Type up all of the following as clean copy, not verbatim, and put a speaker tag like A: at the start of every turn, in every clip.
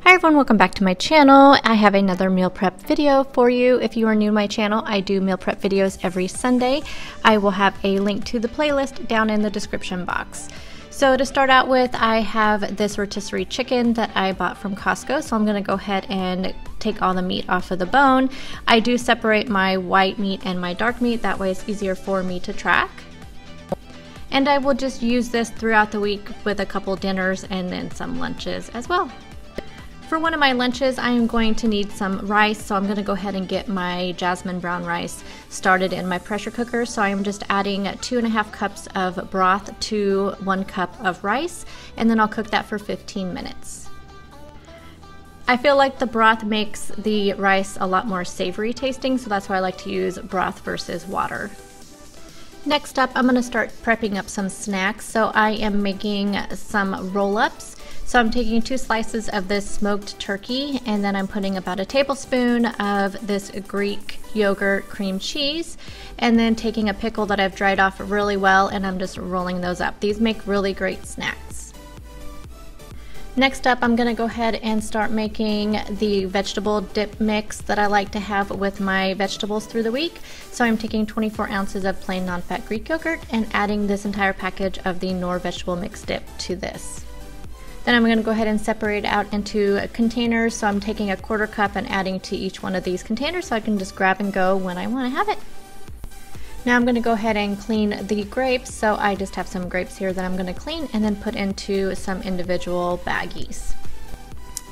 A: Hi everyone, welcome back to my channel. I have another meal prep video for you. If you are new to my channel, I do meal prep videos every Sunday. I will have a link to the playlist down in the description box. So to start out with, I have this rotisserie chicken that I bought from Costco. So I'm going to go ahead and take all the meat off of the bone. I do separate my white meat and my dark meat. That way it's easier for me to track. And I will just use this throughout the week with a couple dinners and then some lunches as well. For one of my lunches, I am going to need some rice, so I'm going to go ahead and get my jasmine brown rice started in my pressure cooker. So I am just adding 2.5 cups of broth to 1 cup of rice, and then I'll cook that for 15 minutes. I feel like the broth makes the rice a lot more savory tasting, so that's why I like to use broth versus water. Next up, I'm going to start prepping up some snacks. So I am making some roll-ups. So I'm taking 2 slices of this smoked turkey, and then I'm putting about a tablespoon of this Greek yogurt cream cheese, and then taking a pickle that I've dried off really well, and I'm just rolling those up. These make really great snacks. Next up, I'm going to go ahead and start making the vegetable dip mix that I like to have with my vegetables through the week. So I'm taking 24 ounces of plain non-fat Greek yogurt and adding this entire package of the Knorr vegetable mix dip to this. Then I'm going to go ahead and separate it out into containers. So I'm taking a 1/4 cup and adding to each one of these containers so I can just grab and go when I want to have it. Now I'm going to go ahead and clean the grapes. So I just have some grapes here that I'm going to clean and then put into some individual baggies.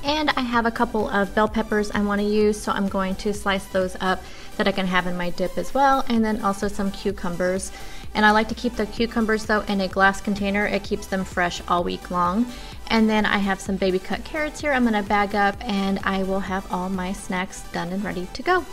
A: And I have a couple of bell peppers I want to use, so I'm going to slice those up that I can have in my dip as well, and then also some cucumbers. And I like to keep the cucumbers though in a glass container. It keeps them fresh all week long. And then I have some baby cut carrots here I'm going to bag up, and I will have all my snacks done and ready to go.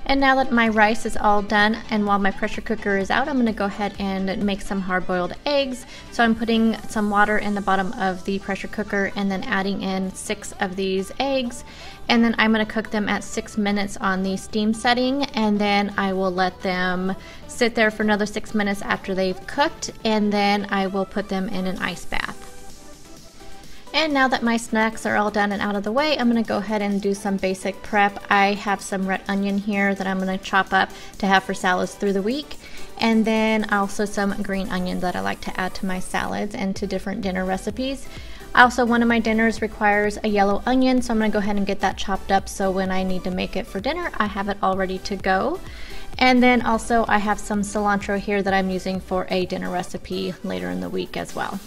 A: And now that my rice is all done, and while my pressure cooker is out, I'm going to go ahead and make some hard-boiled eggs. So I'm putting some water in the bottom of the pressure cooker and then adding in 6 of these eggs. And then I'm going to cook them at 6 minutes on the steam setting, and then I will let them sit there for another 6 minutes after they've cooked, and then I will put them in an ice bath. And now that my snacks are all done and out of the way, I'm going to go ahead and do some basic prep. I have some red onion here that I'm going to chop up to have for salads through the week. And then also some green onion that I like to add to my salads and to different dinner recipes. Also, one of my dinners requires a yellow onion, so I'm going to go ahead and get that chopped up so when I need to make it for dinner, I have it all ready to go. And then also I have some cilantro here that I'm using for a dinner recipe later in the week as well.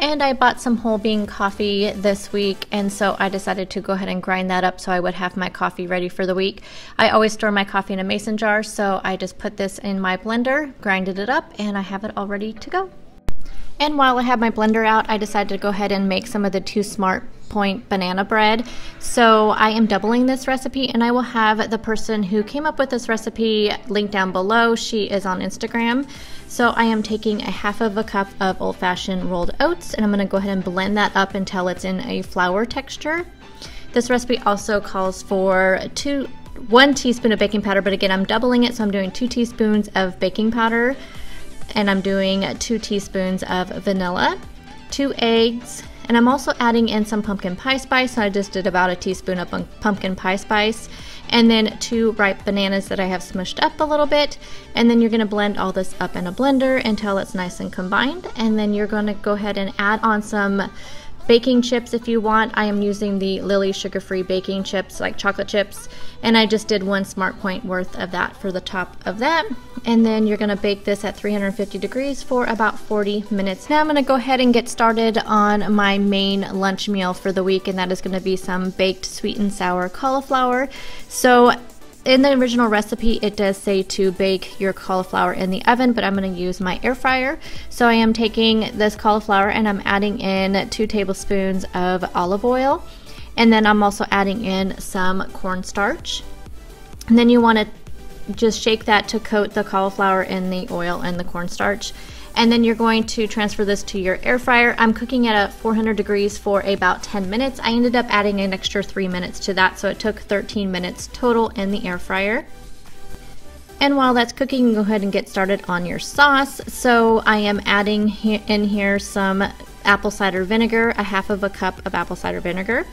A: And I bought some whole bean coffee this week, and so I decided to go ahead and grind that up so I would have my coffee ready for the week. I always store my coffee in a mason jar, so I just put this in my blender, grinded it up, and I have it all ready to go. And while I have my blender out, I decided to go ahead and make some of the 2 Smartpoint banana bread. So I am doubling this recipe, and I will have the person who came up with this recipe linked down below. She is on Instagram. So I am taking 1/2 cup of old-fashioned rolled oats, and I'm going to go ahead and blend that up until it's in a flour texture. This recipe also calls for 1 teaspoon of baking powder, but again, I'm doubling it, so I'm doing 2 teaspoons of baking powder, and I'm doing 2 teaspoons of vanilla, 2 eggs, and I'm also adding in some pumpkin pie spice. So I just did about a teaspoon of pumpkin pie spice, and then 2 ripe bananas that I have smushed up a little bit. And then you're going to blend all this up in a blender until it's nice and combined. And then you're going to go ahead and add on some baking chips if you want. I am using the Lilly sugar-free baking chips, like chocolate chips, and I just did 1 Smartpoint worth of that for the top of that. And then you're going to bake this at 350 degrees for about 40 minutes. Now I'm going to go ahead and get started on my main lunch meal for the week, and that is going to be some baked sweet and sour cauliflower. So in the original recipe, it does say to bake your cauliflower in the oven, but I'm going to use my air fryer. So I am taking this cauliflower and I'm adding in 2 tablespoons of olive oil. And then I'm also adding in some cornstarch. And then you want to just shake that to coat the cauliflower in the oil and the cornstarch. And then you're going to transfer this to your air fryer. I'm cooking it at 400 degrees for about 10 minutes. I ended up adding an extra 3 minutes to that, so it took 13 minutes total in the air fryer. And while that's cooking, you can go ahead and get started on your sauce. So I am adding in here some apple cider vinegar, a half of a cup of apple cider vinegar,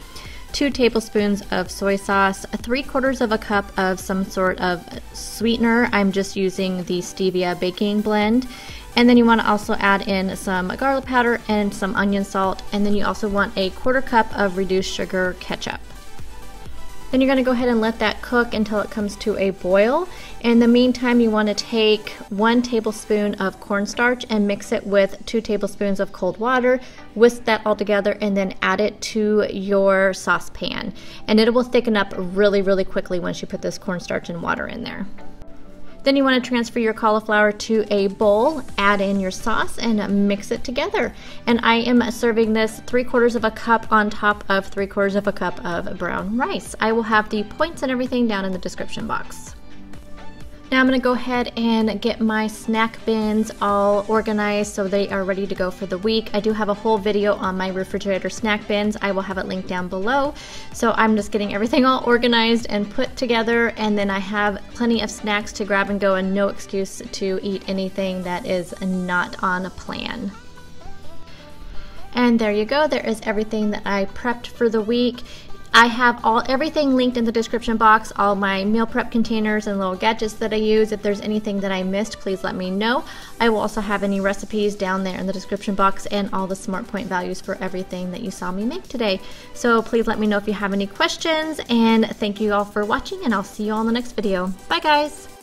A: 2 tablespoons of soy sauce, 3/4 of a cup of some sort of sweetener. I'm just using the stevia baking blend. And then you want to also add in some garlic powder and some onion salt. And then you also want a 1/4 cup of reduced sugar ketchup. Then you're going to go ahead and let that cook until it comes to a boil. In the meantime, you want to take 1 tablespoon of cornstarch and mix it with 2 tablespoons of cold water, whisk that all together, and then add it to your saucepan. And it will thicken up really, really quickly once you put this cornstarch and water in there. Then you want to transfer your cauliflower to a bowl, add in your sauce, and mix it together. And I am serving this 3/4 of a cup on top of 3/4 of a cup of brown rice. I will have the points and everything down in the description box. Now I'm going to go ahead and get my snack bins all organized so they are ready to go for the week. I do have a whole video on my refrigerator snack bins. I will have it linked down below. So I'm just getting everything all organized and put together, and then I have plenty of snacks to grab and go and no excuse to eat anything that is not on a plan. And there you go. There is everything that I prepped for the week. I have everything linked in the description box, all my meal prep containers and little gadgets that I use. If there's anything that I missed, please let me know. I will also have any recipes down there in the description box and all the Smartpoint values for everything that you saw me make today. So please let me know if you have any questions, and thank you all for watching, and I'll see you all in the next video. Bye guys!